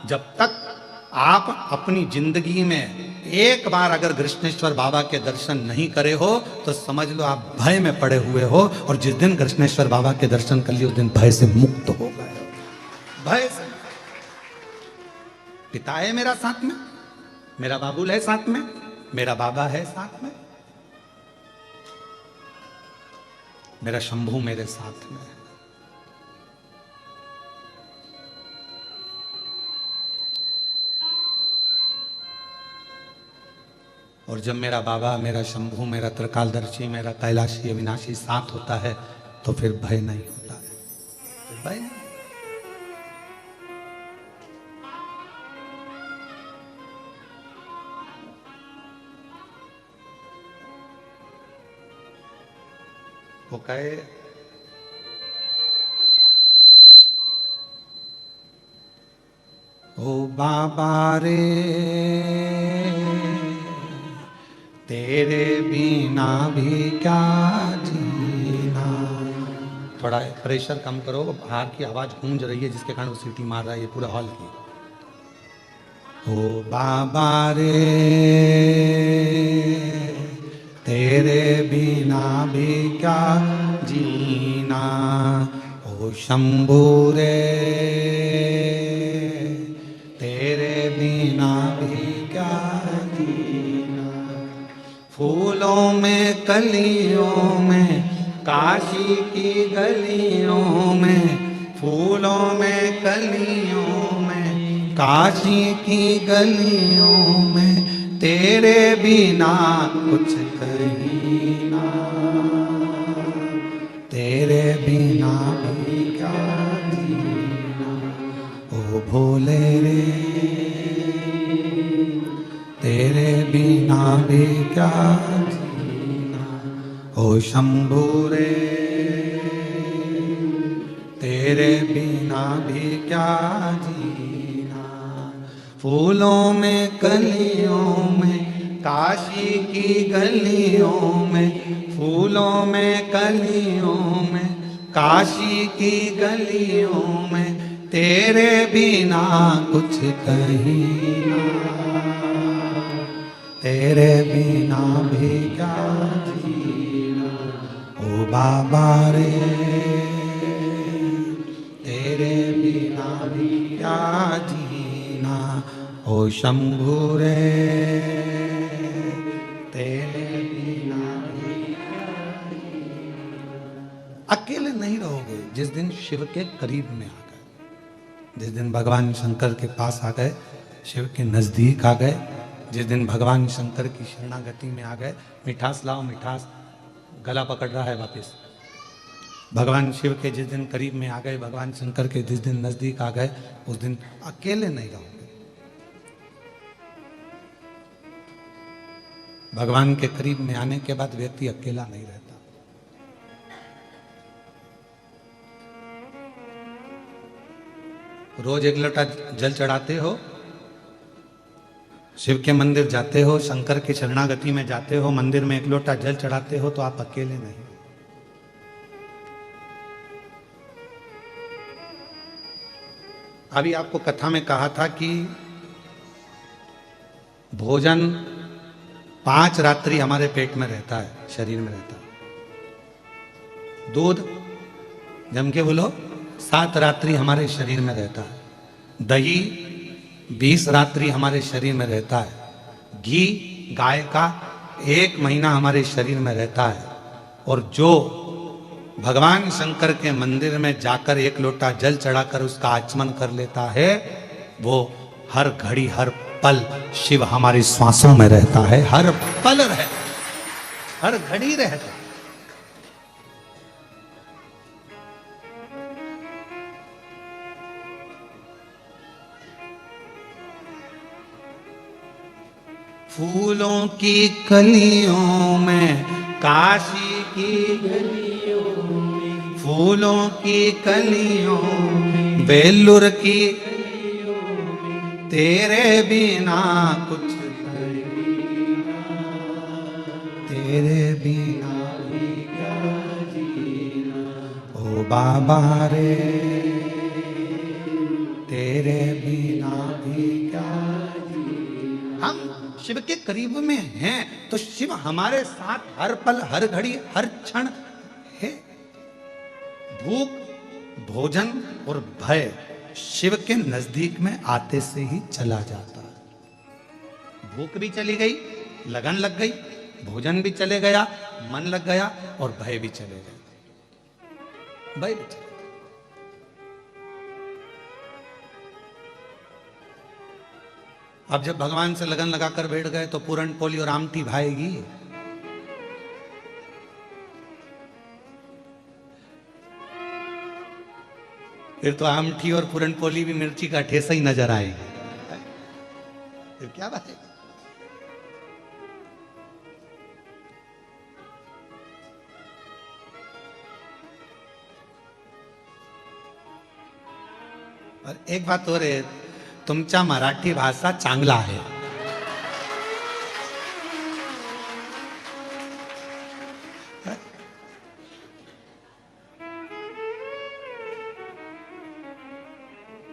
जब तक आप अपनी जिंदगी में एक बार अगर कृष्णेश्वर बाबा के दर्शन नहीं करे हो तो समझ लो आप भय में पड़े हुए हो, और जिस दिन कृष्णेश्वर बाबा के दर्शन कर लिए उस दिन भय से मुक्त हो गए हो। भय से। पिता है मेरा साथ में, मेरा बाबुल है साथ में, मेरा बाबा है साथ में, मेरा शंभू मेरे साथ में। और जब मेरा बाबा, मेरा शंभू, मेरा त्रिकालदर्शी, मेरा कैलाशी अविनाशी साथ होता है तो फिर भय नहीं होता है। फिर भय नहीं। वो कहे ओ बाबा रे तेरे बिना भी क्या जीना। थोड़ा प्रेशर कम करो, बाहर की आवाज गूंज रही है जिसके कारण वो सीटी मार रहा है ये पूरा हॉल की। ओ बाबा रे तेरे बिना भी क्या जीना, ओ शंभू रे तेरे बिना भी क्या जीना। फूलों में कलियों में काशी की गलियों में, फूलों में कलियों में काशी की गलियों में तेरे बिना कुछ कहीं ना, तेरे बिना भी क्या जीना। ओ भोले रे तेरे बिना भी क्या जीना, ओ शंभू रे तेरे बिना भी क्या जीना। फूलों में कलियों में काशी की गलियों में, फूलों में कलियों में काशी की गलियों में तेरे बिना कुछ कहीं ना, तेरे बिना भी क्या जीना। ओ बाबा रे तेरे बिना भी क्या जीना, ओ शंभू रे तेरे बिना भी क्या जीना। अकेले नहीं रहोगे जिस दिन शिव के करीब में आ गए, जिस दिन भगवान शंकर के पास आ गए, शिव के नजदीक आ गए, जिस दिन भगवान शंकर की शरणागति में आ गए। मिठास लाओ मिठास, गला पकड़ रहा है वापस। भगवान शिव के जिस दिन करीब में आ गए, भगवान शंकर के जिस दिन नजदीक आ गए, उस दिन अकेले नहीं रहोगे। भगवान के करीब में आने के बाद व्यक्ति अकेला नहीं रहता। रोज एक लोटा जल चढ़ाते हो, शिव के मंदिर जाते हो, शंकर की शरणागति में जाते हो, मंदिर में एक लोटा जल चढ़ाते हो, तो आप अकेले नहीं। अभी आपको कथा में कहा था कि भोजन 5 रात्रि हमारे पेट में रहता है, शरीर में रहता है। दूध जम के बोलो 7 रात्रि हमारे शरीर में रहता है। दही 20 रात्रि हमारे शरीर में रहता है। घी गाय का 1 महीना हमारे शरीर में रहता है। और जो भगवान शंकर के मंदिर में जाकर एक लोटा जल चढ़ाकर उसका आचमन कर लेता है, वो हर घड़ी हर पल शिव हमारी श्वासों में रहता है, हर पल रहता, हर घड़ी रहता। फूलों की कलियों में काशी की गलियों में, फूलों की कलियों में बेलूर की गलियों में तेरे बिना कुछ तेरे बिना भी क्या जीना। ओ बाबा रे तेरे बिना शिव के करीब में हैं तो शिव हमारे साथ हर पल हर घड़ी हर क्षण है। भूख, भोजन और भय शिव के नजदीक में आते से ही चला जाता है। भूख भी चली गई, लगन लग गई, भोजन भी चले गया, मन लग गया और भय भी चले गए, भय भी चले। अब जब भगवान से लगन लगाकर बैठ गए तो पूरन पोली और आमटी भाएगी। फिर तो आमठी और पूरन पोली भी मिर्ची का ठेसा ही नजर आएगी। फिर क्या बात है। और एक बात और है, तुमचा मराठी भाषा चांगला आहे।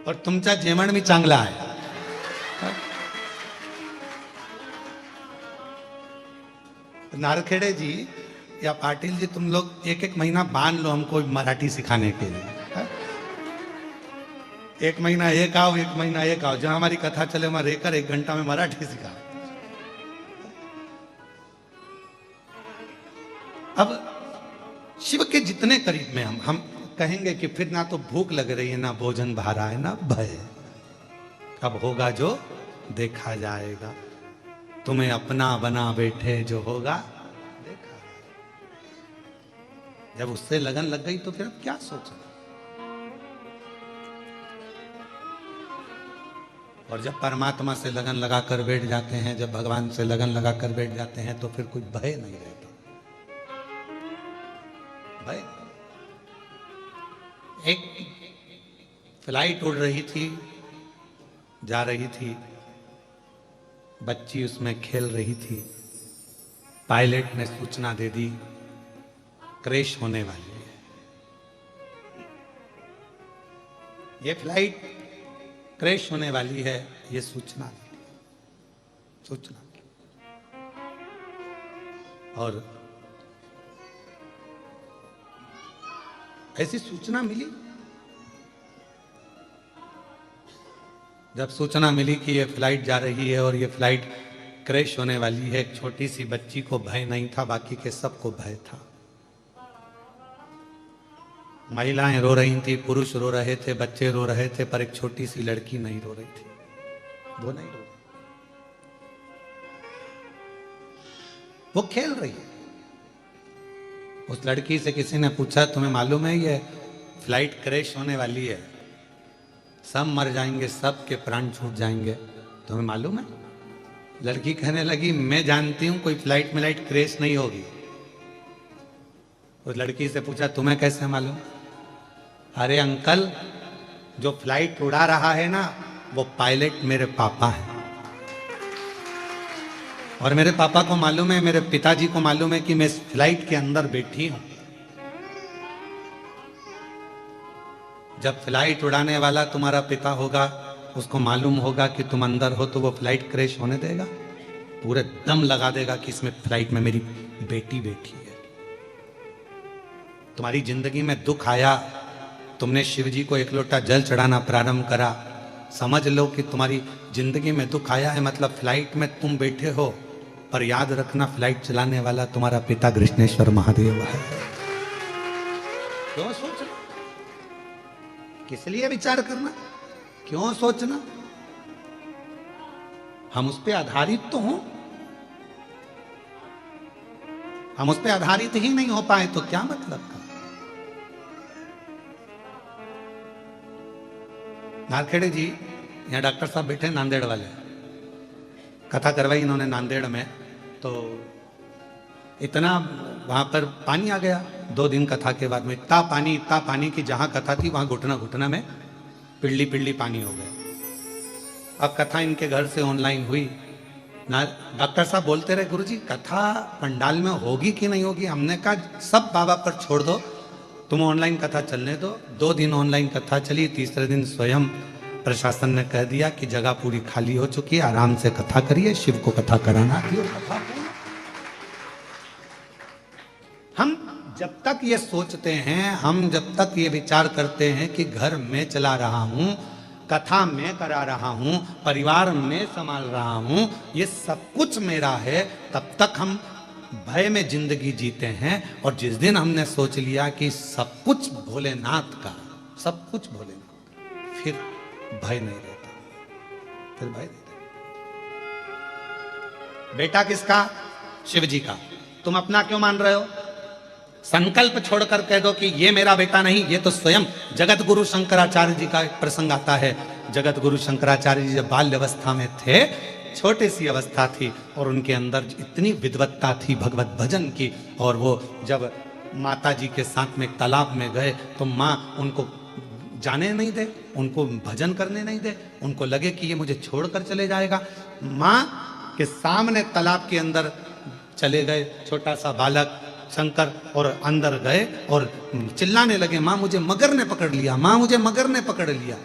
और तुमचा जेवण भी चांगला आहे। नारखेड़े जी या पाटिल जी, तुम लोग एक एक महीना बांध लो हमको मराठी सिखाने के लिए। एक महीना एक आओ, एक महीना एक आओ, जहां हमारी कथा चले वहां रहकर 1 घंटा में मराठी सिखाओ। अब शिव के जितने करीब में हम कहेंगे कि फिर ना तो भूख लग रही है, ना भोजन भा रहा है, ना भय। अब होगा जो देखा जाएगा, तुम्हें अपना बना बैठे जो होगा देखा। जब उससे लगन लग गई तो फिर अब क्या सोचना। और जब परमात्मा से लगन लगाकर बैठ जाते हैं, जब भगवान से लगन लगाकर बैठ जाते हैं तो फिर कोई भय नहीं रहता। भय। एक फ्लाइट उड़ रही थी, जा रही थी, बच्ची उसमें खेल रही थी। पायलट ने सूचना दे दी, क्रैश होने वाली है। ये फ्लाइट क्रैश होने वाली है, ये सूचना और ऐसी सूचना मिली। जब सूचना मिली कि ये फ्लाइट जा रही है और ये फ्लाइट क्रैश होने वाली है, एक छोटी सी बच्ची को भय नहीं था, बाकी के सबको भय था। महिलाएं रो रही थी, पुरुष रो रहे थे, बच्चे रो रहे थे, पर एक छोटी सी लड़की नहीं रो रही थी। वो नहीं रो रही, वो खेल रही है। उस लड़की से किसी ने पूछा, तुम्हें मालूम है ये फ्लाइट क्रैश होने वाली है, सब मर जाएंगे, सब के प्राण छूट जाएंगे, तुम्हें मालूम है? लड़की कहने लगी, मैं जानती हूं कोई फ्लाइट मिलाइट क्रैश नहीं होगी। उस लड़की से पूछा, तुम्हें कैसे मालूम? अरे अंकल, जो फ्लाइट उड़ा रहा है ना, वो पायलट मेरे पापा हैं। और मेरे पापा को मालूम है, मेरे पिताजी को मालूम है कि मैं इस फ्लाइट के अंदर बैठी हूं। जब फ्लाइट उड़ाने वाला तुम्हारा पिता होगा, उसको मालूम होगा कि तुम अंदर हो, तो वो फ्लाइट क्रैश होने देगा? पूरे दम लगा देगा कि इसमें फ्लाइट में मेरी बेटी बैठी है। तुम्हारी जिंदगी में दुख आया, तुमने शिव जी को 1 लोटा जल चढ़ाना प्रारंभ करा, समझ लो कि तुम्हारी जिंदगी में दुख आया है, मतलब फ्लाइट में तुम बैठे हो, पर याद रखना फ्लाइट चलाने वाला तुम्हारा पिता कृष्णेश्वर महादेव है। क्यों सोचना? किस लिए विचार करना? क्यों सोचना? हम उस पर आधारित तो हों। हम उस पर आधारित ही नहीं हो पाए तो क्या मतलब का? नारखेड़े जी, यहाँ डॉक्टर साहब बैठे, नांदेड़ वाले, कथा करवाई इन्होंने नांदेड़ में, तो इतना वहां पर पानी आ गया 2 दिन कथा के बाद में। इतना पानी कि जहां कथा थी वहां घुटना घुटना में पिल्ली पिल्ली पानी हो गया। अब कथा इनके घर से ऑनलाइन हुई ना, डॉक्टर साहब बोलते रहे, गुरुजी कथा पंडाल में होगी कि नहीं होगी? हमने कहा सब बाबा पर छोड़ दो, तुम ऑनलाइन कथा चलने दो। 2 दिन ऑनलाइन कथा चली, तीसरे दिन स्वयं प्रशासन ने कह दिया कि जगह पूरी खाली हो चुकी है, आराम से कथा करिए, शिव को कथा कराना आती है, कथा करिए। हम जब तक ये सोचते हैं, हम जब तक ये विचार करते हैं कि घर में चला रहा हूं, कथा में करा रहा हूं, परिवार में संभाल रहा हूं, ये सब कुछ मेरा है, तब तक हम भय में जिंदगी जीते हैं। और जिस दिन हमने सोच लिया कि सब कुछ भोलेनाथ का, सब कुछ भोलेनाथ, फिर भय नहीं रहता, फिर भय नहीं रहता। बेटा किसका? शिव जी का। तुम अपना क्यों मान रहे हो? संकल्प छोड़कर कह दो कि ये मेरा बेटा नहीं, ये तो स्वयं जगत गुरु शंकराचार्य जी का एक प्रसंग आता है। जगत गुरु शंकराचार्य जी जब बाल्य अवस्था में थे, छोटी सी अवस्था थी और उनके अंदर इतनी विद्वत्ता थी भगवत भजन की, और वो जब माता जी के साथ में एक तालाब में गए तो माँ उनको जाने नहीं दे, उनको भजन करने नहीं दे, उनको लगे कि ये मुझे छोड़कर चले जाएगा। माँ के सामने तालाब के अंदर चले गए छोटा सा बालक शंकर, और अंदर गए और चिल्लाने लगे, माँ मुझे मगर ने पकड़ लिया, माँ मुझे मगर ने पकड़ लिया।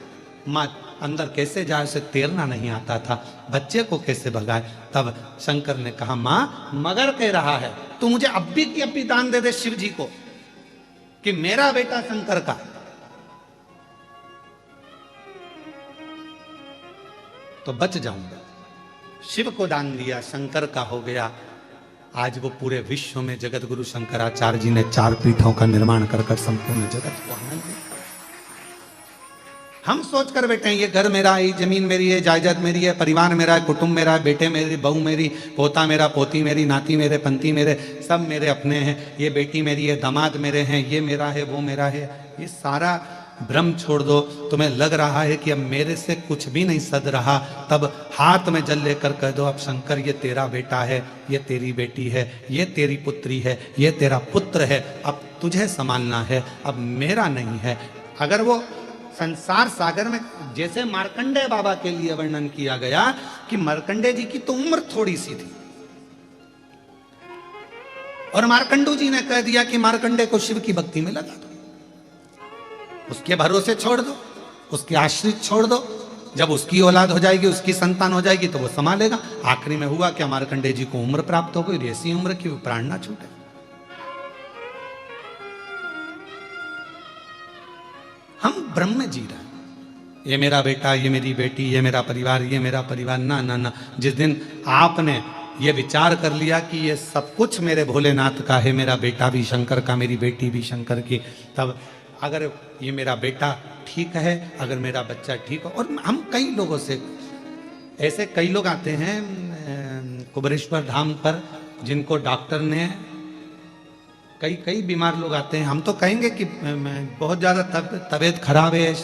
माँ अंदर कैसे जाए, उसे तैरना नहीं आता था, बच्चे को कैसे भगाए। तब शंकर ने कहा, माँ मगर कह रहा है, तू मुझे अब्बी की अब्बी दान दे दे शिव जी को, कि मेरा बेटा शंकर का, तो बच जाऊंगा। शिव को दान दिया, शंकर का हो गया। आज वो पूरे विश्व में जगत गुरु शंकराचार्य जी ने 4 पीठों का निर्माण कर संपूर्ण जगत को आनंद दिया। हम सोच कर बैठे हैं ये घर मेरा है, जमीन मेरी है, जायदाद मेरी है, परिवार मेरा है, कुटुंब मेरा है, बेटे मेरी, बहू मेरी, पोता मेरा, पोती मेरी, नाती मेरे, पंती मेरे, सब मेरे अपने हैं। ये बेटी मेरी है, दामाद मेरे हैं, ये मेरा है, वो मेरा है। ये सारा भ्रम छोड़ दो। तुम्हें लग रहा है कि अब मेरे से कुछ भी नहीं सद रहा, तब हाथ में जल लेकर कह दो, अब शंकर ये तेरा बेटा है, ये तेरी बेटी है, ये तेरी पुत्री है, ये तेरा पुत्र है, अब तुझे संभालना है, अब मेरा नहीं है। अगर वो संसार सागर में, जैसे मार्कंडेय बाबा के लिए वर्णन किया गया कि मार्कंडेय जी की तो उम्र थोड़ी सी थी, और मार्कंडू जी ने कह दिया कि मार्कंडेय को शिव की भक्ति में लगा दो, उसके भरोसे छोड़ दो, उसके आश्रित छोड़ दो। जब उसकी औलाद हो जाएगी, उसकी संतान हो जाएगी, तो वो संभालेगा। आखिरी में हुआ क्या, मार्कंडेय जी को उम्र प्राप्त हो गई, ऐसी उम्र की प्राण ना छूटे। हम ब्रह्म में जी रहे हैं, ये मेरा बेटा, ये मेरी बेटी, ये मेरा परिवार, ये मेरा परिवार, ना ना ना। जिस दिन आपने ये विचार कर लिया कि ये सब कुछ मेरे भोलेनाथ का है, मेरा बेटा भी शंकर का, मेरी बेटी भी शंकर की, तब अगर ये मेरा बेटा ठीक है, अगर मेरा बच्चा ठीक हो। और हम कई लोगों से, ऐसे कई लोग आते हैं कुबेरेश्वर धाम पर, जिनको डॉक्टर ने, कई बीमार लोग आते हैं, हम तो कहेंगे कि बहुत ज़्यादा तबीयत खराब है,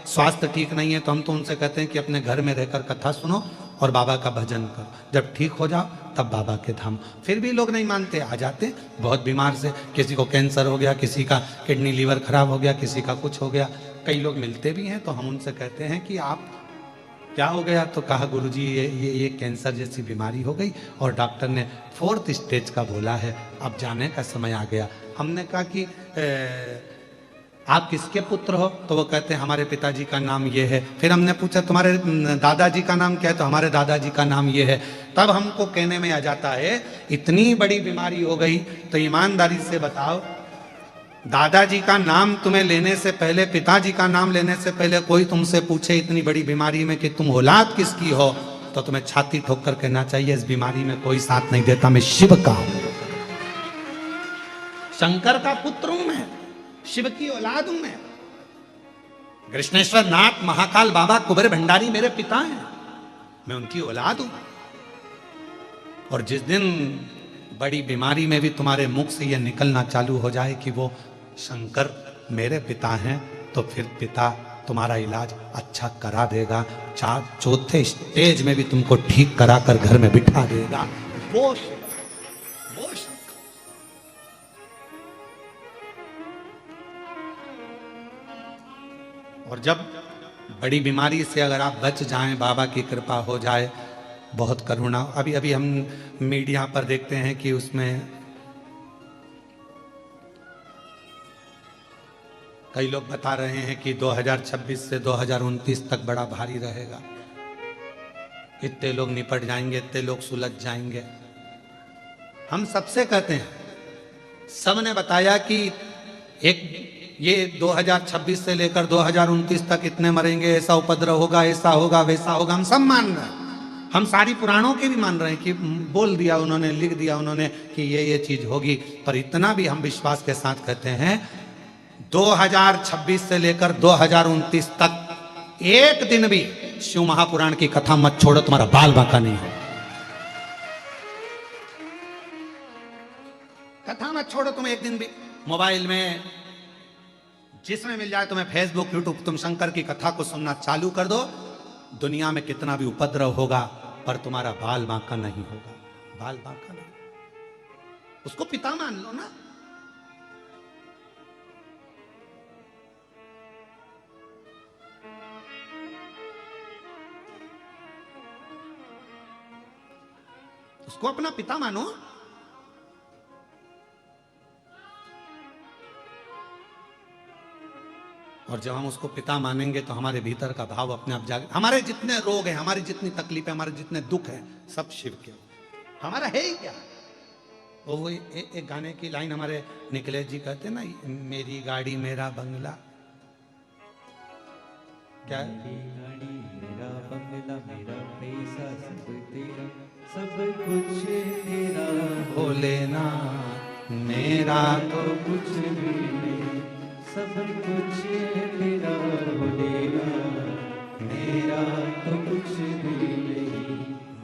स्वास्थ्य ठीक नहीं है, तो हम तो उनसे कहते हैं कि अपने घर में रहकर कथा सुनो और बाबा का भजन करो, जब ठीक हो जाओ तब बाबा के धाम। फिर भी लोग नहीं मानते, आ जाते बहुत बीमार से, किसी को कैंसर हो गया, किसी का किडनी लीवर खराब हो गया, किसी का कुछ हो गया। कई लोग मिलते भी हैं, तो हम उनसे कहते हैं कि आप क्या हो गया, तो कहा गुरुजी ये कैंसर जैसी बीमारी हो गई और डॉक्टर ने 4th स्टेज का बोला है, अब जाने का समय आ गया। हमने कहा कि आप किसके पुत्र हो, तो वो कहते हैं हमारे पिताजी का नाम ये है। फिर हमने पूछा तुम्हारे दादाजी का नाम क्या है, तो हमारे दादाजी का नाम ये है। तब हमको कहने में आ जाता है इतनी बड़ी बीमारी हो गई, तो ईमानदारी से बताओ, दादाजी का नाम तुम्हें लेने से पहले, पिताजी का नाम लेने से पहले कोई तुमसे पूछे इतनी बड़ी बीमारी में कि तुम औलाद किसकी हो, तो तुम्हें छाती ठोक कर कहना चाहिए इस बीमारी में कोई साथ नहीं देता, मैं शिव का हूं, शंकर का पुत्र हूं मैं, शिव की औलाद हूं मैं। कृष्णेश्वर नाथ, महाकाल बाबा, कुबेर भंडारी मेरे पिता हैं, मैं उनकी औलाद हूं। और जिस दिन बड़ी बीमारी में भी तुम्हारे मुख से यह निकलना चालू हो जाए कि वो शंकर मेरे पिता हैं, तो फिर पिता तुम्हारा इलाज अच्छा करा देगा, 4th स्टेज में भी तुमको ठीक करा कर घर में बिठा देगा। वो और जब बड़ी बीमारी से अगर आप बच जाएं, बाबा की कृपा हो जाए, बहुत करुणा। अभी अभी हम मीडिया पर देखते हैं कि उसमें कई लोग बता रहे हैं कि 2026 से 2029 तक बड़ा भारी रहेगा, इतने लोग निपट जाएंगे, इतने लोग सुलझ जाएंगे। हम सबसे कहते हैं, सबने बताया कि एक ये 2026 से लेकर 2029 तक इतने मरेंगे, ऐसा उपद्रव होगा, ऐसा होगा, वैसा होगा, हम सब मान रहे हैं। हम सारी पुराणों के भी मान रहे हैं कि बोल दिया उन्होंने, लिख दिया उन्होंने कि ये चीज होगी। पर इतना भी हम विश्वास के साथ कहते हैं, 2026 से लेकर 2029 तक एक दिन भी शिव महापुराण की कथा मत छोड़ो, तुम्हारा बाल बांका नहीं हो। कथा मत छोड़ो तुम एक दिन भी। मोबाइल में जिसमें मिल जाए तुम्हें, फेसबुक, यूट्यूब, तुम शंकर की कथा को सुनना चालू कर दो। दुनिया में कितना भी उपद्रव होगा पर तुम्हारा बाल बांका नहीं होगा, बाल बांका नहीं। उसको पिता मान लो ना। उसको अपना पिता मानो। और जब हम उसको पिता मानेंगे तो हमारे भीतर का भाव अपने आप जागे। हमारे जितने रोग हैं, हमारी जितनी तकलीफें, हमारे जितने दुख हैं, सब शिव के। हमारा है ही क्या। वो एक गाने की लाइन हमारे निकलेश जी कहते हैं ना, मेरी गाड़ी मेरा बंगला, क्या मेरी गाड़ी मेरा बंगला, मेरा पैसा सब तेरा, सब कुछ तेरा भोलेना, मेरा तो कुछ भी नहीं, सब कुछ तेरा भोलेना, मेरा तो कुछ भी नहीं।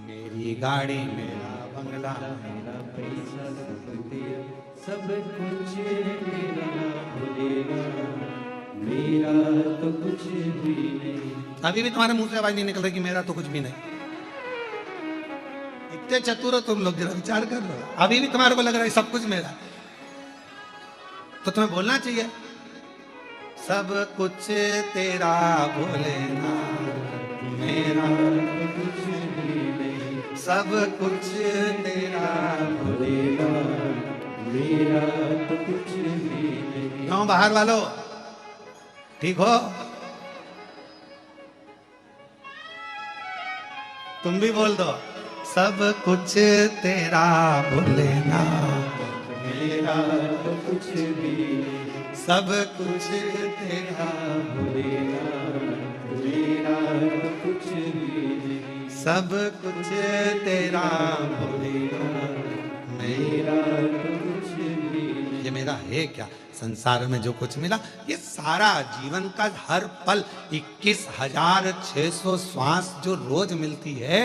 मेरी गाड़ी मेरा बंगला, मेरा पैसा सब तेरा, सब कुछ तेरा भोलेना, मेरा तो कुछ भी नहीं। अभी भी तुम्हारे मुंह से आवाज नहीं निकल रही कि मेरा तो कुछ भी नहीं। इतने चतुर हो तुम लोग, जरा विचार कर लो। अभी भी तुम्हारे को लग रहा है सब कुछ मेरा, तो तुम्हें बोलना चाहिए सब कुछ तेरा भोलेना, मेरा तो कुछ भी नहीं, सब कुछ तेरा भोलेना, मेरा तो कुछ भी नहीं। क्यों बाहर वालों, ठीक हो? तुम भी बोल दो, सब कुछ तेरा भोलेना, मेरा तो कुछ भी नहीं, सब कुछ तेरा भोलेना, मेरा तो कुछ भी नहीं, सब कुछ तेरा भोलेना, मेरा तो कुछ भी नहीं। ये मेरा है क्या। संसार में जो कुछ मिला, ये सारा जीवन का हर पल 21,600 श्वास जो रोज मिलती है,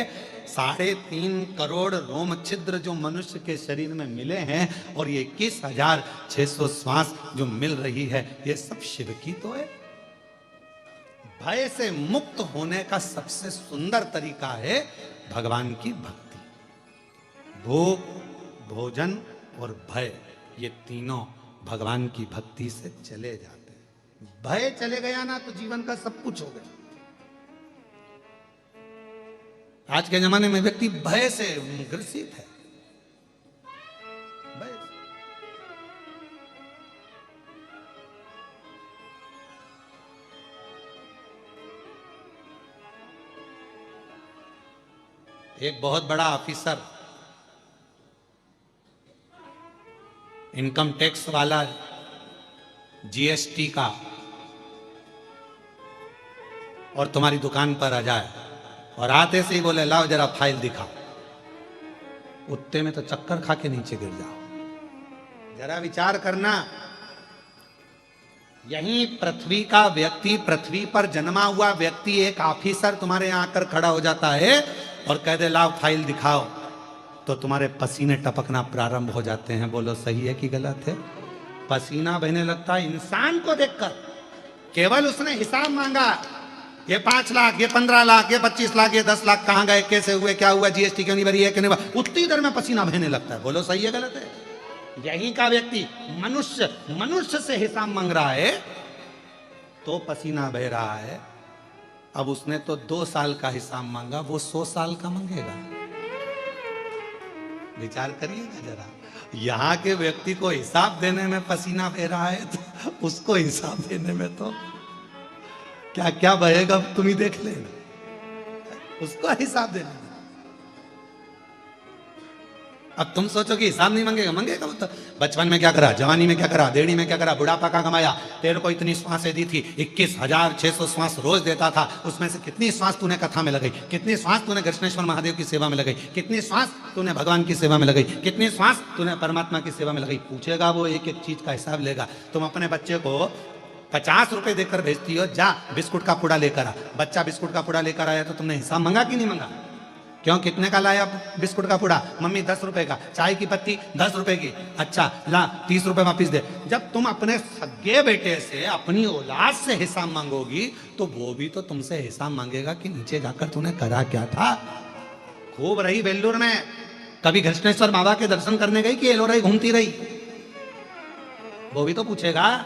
3.5 करोड़ रोम छिद्र जो मनुष्य के शरीर में मिले हैं, और ये 21,600 श्वास जो मिल रही है, ये सब शिव की तो है। भय से मुक्त होने का सबसे सुंदर तरीका है भगवान की भक्ति। भूख, भोजन और भय, ये तीनों भगवान की भक्ति से चले जाते हैं। भय चले गया ना तो जीवन का सब कुछ हो गया। आज के जमाने में व्यक्ति भय से ग्रसित है। भय से। एक बहुत बड़ा ऑफिसर, इनकम टैक्स वाला, जीएसटी का, और तुम्हारी दुकान पर आ जाए और आते से ही बोले लाओ जरा फाइल दिखाओ, उतने में तो चक्कर खा के नीचे गिर जाओ। जरा विचार करना, यही पृथ्वी का व्यक्ति, पृथ्वी पर जन्मा हुआ व्यक्ति, एक ऑफिसर तुम्हारे यहां आकर खड़ा हो जाता है और कह दे लाओ फाइल दिखाओ, तो तुम्हारे पसीने टपकना प्रारंभ हो जाते हैं। बोलो सही है कि गलत है? पसीना बहने लगता है इंसान को देखकर। केवल उसने हिसाब मांगा, ये 5 लाख, ये 15 लाख, ये 25 लाख, ये 10 लाख कहां गए, कैसे हुए, क्या हुआ, जीएसटी क्यों नहीं भरी है, क्यों नहीं भरी, उतनी देर में पसीना बहने लगता है। बोलो सही है गलत है? यही का व्यक्ति मनुष्य से हिसाब मांग रहा है तो पसीना बह रहा है। अब उसने तो 2 साल का हिसाब मांगा, वो 100 साल का मांगेगा। विचार करिएगा जरा। यहाँ के व्यक्ति को हिसाब देने में पसीना बह रहा है, तो उसको हिसाब देने में तो क्या क्या बहेगा तुम ही देख लेना, उसको हिसाब देने में। अब तुम सोचो कि हिसाब नहीं मांगेगा, मांगेगा वो तो। बचपन में क्या करा, जवानी में क्या करा, देड़ी में क्या करा, बुढ़ापा का कमाया, तेरे को इतनी श्वासें दी थी, 21,600 श्वास रोज देता था, उसमें से कितनी श्वास तूने कथा में लगाई, कितनी श्वास तूने कृष्णेश्वर महादेव की सेवा में लगाई, कितनी श्वास तूने भगवान की सेवा में लगाई, कितनी श्वास तूने परमात्मा की सेवा में लगाई। पूछेगा वो, एक एक चीज का हिसाब लेगा। तुम अपने बच्चे को 50 रुपए देकर भेजती हो, जा बिस्कुट का पुड़ा लेकर आ। बच्चा बिस्कुट का पुड़ा लेकर आया तो तुमने हिसाब मांगा कि नहीं मांगा? क्यों, कितने का लाया बिस्कुट का पुड़ा? मम्मी 10 रुपए का। चाय की पत्ती 10 रुपए की। अच्छा ला 30 रुपए वापिस दे। जब तुम अपने सगे बेटे से, अपनी औलाद से हिसाब मांगोगी तो वो भी तो तुमसे हिसाब मांगेगा कि नीचे जाकर तूने करा क्या था। खूब रही बेल्लूर में, कभी कृष्णेश्वर बाबा के दर्शन करने गई कि एलोराई घूमती रही? वो भी तो पूछेगा,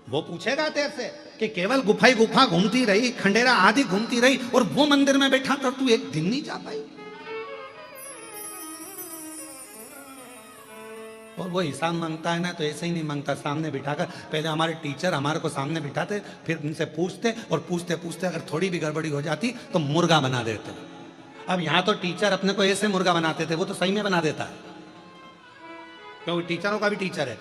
वो पूछेगा तेरे से कि केवल गुफा ही गुफा घूमती रही, खंडेरा आदि घूमती रही, और वो मंदिर में बैठा कर तू एक दिन नहीं जा पाई। और वो हिसाब मांगता है ना तो ऐसे ही नहीं मांगता, सामने बिठाकर। पहले हमारे टीचर हमारे को सामने बिठाते, फिर उनसे पूछते, और पूछते पूछते अगर थोड़ी भी गड़बड़ी हो जाती तो मुर्गा बना देते। अब यहाँ तो टीचर अपने को ऐसे मुर्गा बनाते थे, वो तो सही में बना देता है, क्योंकि टीचरों का भी टीचर है।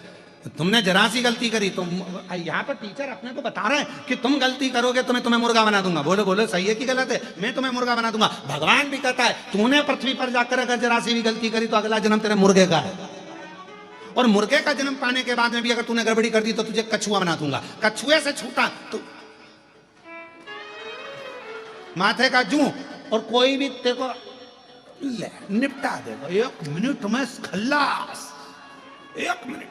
तुमने जरा सी गलती करी तो यहाँ पर टीचर अपने को बता रहे हैं कि तुम गलती करोगे तो मैं तुम्हें मुर्गा बना दूंगा। बोलो बोलो, सही है कि गलत है? मैं तुम्हें मुर्गा बना दूंगा। भगवान भी कहता है तूने पृथ्वी पर जाकर अगर जरा सी भी गलती करी तो अगला जन्म तेरे मुर्गे का है, और मुर्गे का जन्म पाने के बाद में भी अगर तूने गड़बड़ी कर दी तो तुझे कछुआ बना दूंगा। कछुए से छूटा तो माथे का जू, और कोई भी तेरे को निपटा देगा 1 मिनट में, खल्लास 1 मिनट।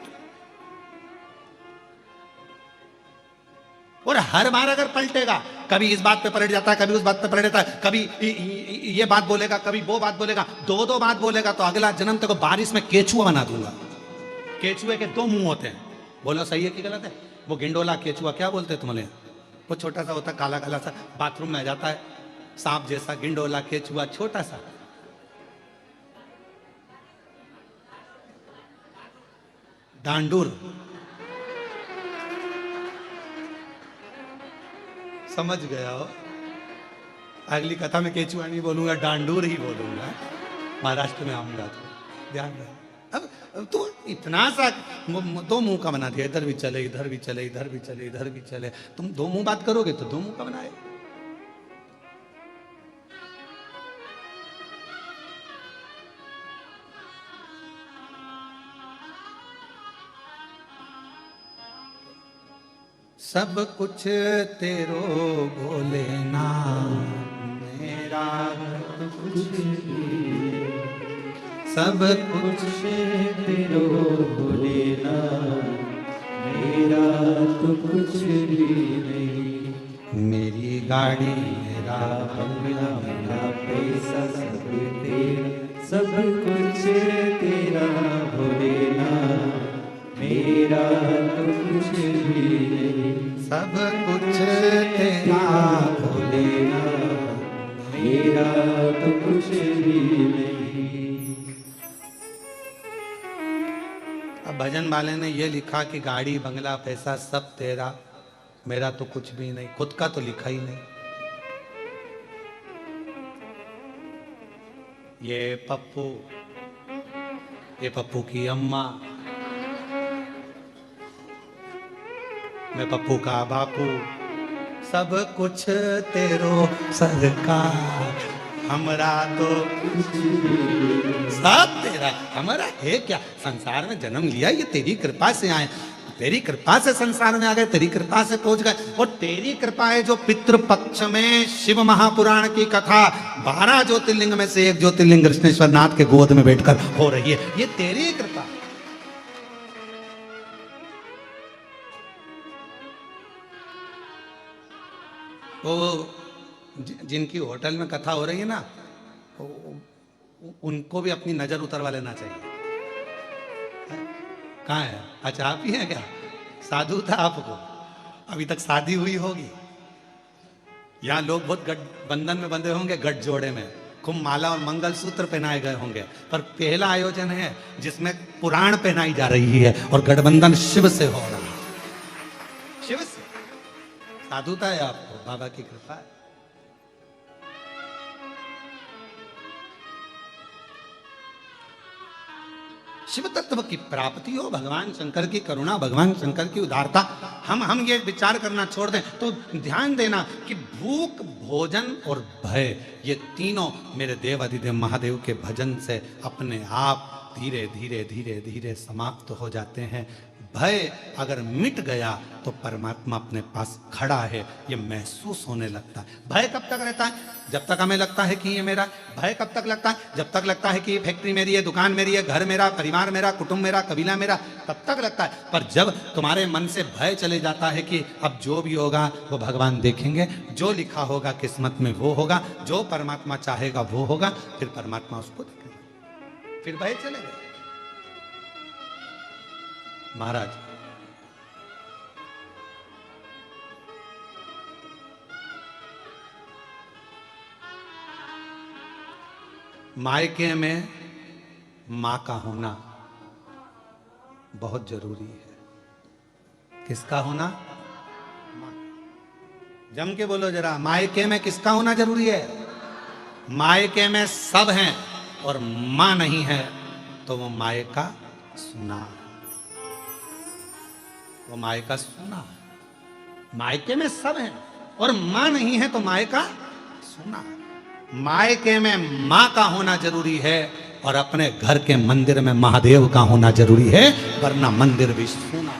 और हर बार अगर पलटेगा, कभी इस बात पे पलट जाता है, कभी उस बात पे पलट जाता है, कभी ये बात बोलेगा, कभी वो बात बोलेगा, दो बात बोलेगा तो अगला जन्म तक बारिश में केचुआ बना दूंगा। केचुए के 2 मुंह होते हैं। बोलो सही है कि गलत है? वो गिंडोला केचुआ क्या बोलते हैं तुम्हारे? वो छोटा सा होता है, काला काला सा, बाथरूम में आ जाता है, सांप जैसा। गिंडोला केचुआ छोटा सा। डांडूर, समझ गया हो? अगली कथा में केचुआ नहीं बोलूंगा, डांडूर ही बोलूंगा। महाराष्ट्र में आऊंगा तो ध्यान रहे। अब तो इतना सा 2 मुंह का बना दिया, इधर भी चले, इधर भी चले, इधर भी चले, इधर भी चले। तुम 2 मुंह बात करोगे तो 2 मुंह का बनाए। सब कुछ तेरो भोलेना, मेरा तो कुछ भी। सब कुछ तेरो भोलेना, मेरा तो कुछ भी नहीं। मेरी गाड़ी, मेरा बंगला, मेरा पैसा सब तेरा, सब कुछ तेरा भोलेना, मेरा तो कुछ भी नहीं। सब कुछ तेरा भोलेना, मेरा तो कुछ भी नहीं। अब भजन वाले ने ये लिखा कि गाड़ी बंगला पैसा सब तेरा, मेरा तो कुछ भी नहीं। खुद का तो लिखा ही नहीं। ये पप्पू की अम्मा, मैं पप्पू का बापू, सब कुछ तेरो सरकार, हमरा तो सब तेरा। हमारा है क्या? संसार में जन्म लिया ये तेरी कृपा से आए, तेरी कृपा से संसार में आ गए, तेरी कृपा से पहुंच गए। और तेरी कृपा है जो पितृपक्ष में शिव महापुराण की कथा 12 ज्योतिर्लिंग में से एक ज्योतिर्लिंग कृष्णेश्वर नाथ के गोद में बैठकर हो रही है, ये तेरी कृपा। वो जिनकी होटल में कथा हो रही है ना, उनको भी अपनी नजर उतरवा लेना चाहिए। कहाँ है? अच्छा आप ही हैं क्या? साधु था आपको, अभी तक शादी हुई होगी। यहाँ लोग बहुत बंधन में बंधे होंगे, गठ जोड़े में, खूब माला और मंगलसूत्र पहनाए गए होंगे, पर पहला आयोजन है जिसमें पुराण पहनाई जा रही है और गठबंधन शिव से हो रहा है। शिव से साधुता है आपको, बाबा की कृपा है। शिव तत्व की प्राप्ति हो, भगवान शंकर की करुणा, भगवान शंकर की उदारता, हम ये विचार करना छोड़ दें तो ध्यान देना कि भूख, भोजन और भय, ये तीनों मेरे देव अधिदेव महादेव के भजन से अपने आप धीरे धीरे धीरे धीरे समाप्त हो जाते हैं। भय अगर मिट गया तो परमात्मा अपने पास खड़ा है, ये महसूस होने लगता है। भय कब तक रहता है? जब तक हमें लगता है कि ये मेरा। भय कब तक लगता है? जब तक लगता है कि ये फैक्ट्री मेरी है, दुकान मेरी है, घर मेरा, परिवार मेरा, कुटुंब मेरा, कबीला मेरा, तब तक लगता है। पर जब तुम्हारे मन से भय चले जाता है कि अब जो भी होगा वो भगवान देखेंगे, जो लिखा होगा किस्मत में वो होगा, जो परमात्मा चाहेगा वो होगा, फिर परमात्मा उसको देखेगा, फिर भय चले गए। महाराज मायके में मां का होना बहुत जरूरी है। किसका होना? मां। जम के बोलो जरा, मायके में किसका होना जरूरी है? मायके में सब हैं और मां नहीं है तो वो मायका सुना, वो मायका सुना। मायके में सब हैं और मां नहीं है तो मायका सुना। मायके में मां का होना जरूरी है और अपने घर के मंदिर में महादेव का होना जरूरी है, वरना मंदिर भी सुना,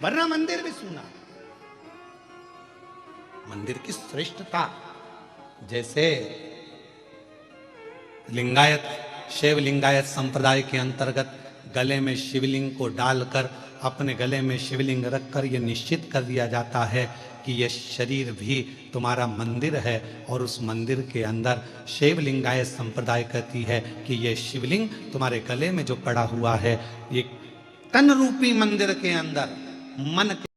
वरना मंदिर भी सुना। मंदिर की श्रेष्ठता, जैसे लिंगायत, शैव लिंगायत संप्रदाय के अंतर्गत गले में शिवलिंग को डालकर, अपने गले में शिवलिंग रखकर यह निश्चित कर दिया जाता है कि यह शरीर भी तुम्हारा मंदिर है, और उस मंदिर के अंदर शैव लिंगायत संप्रदाय कहती है कि यह शिवलिंग तुम्हारे गले में जो पड़ा हुआ है, ये तन रूपी मंदिर के अंदर मन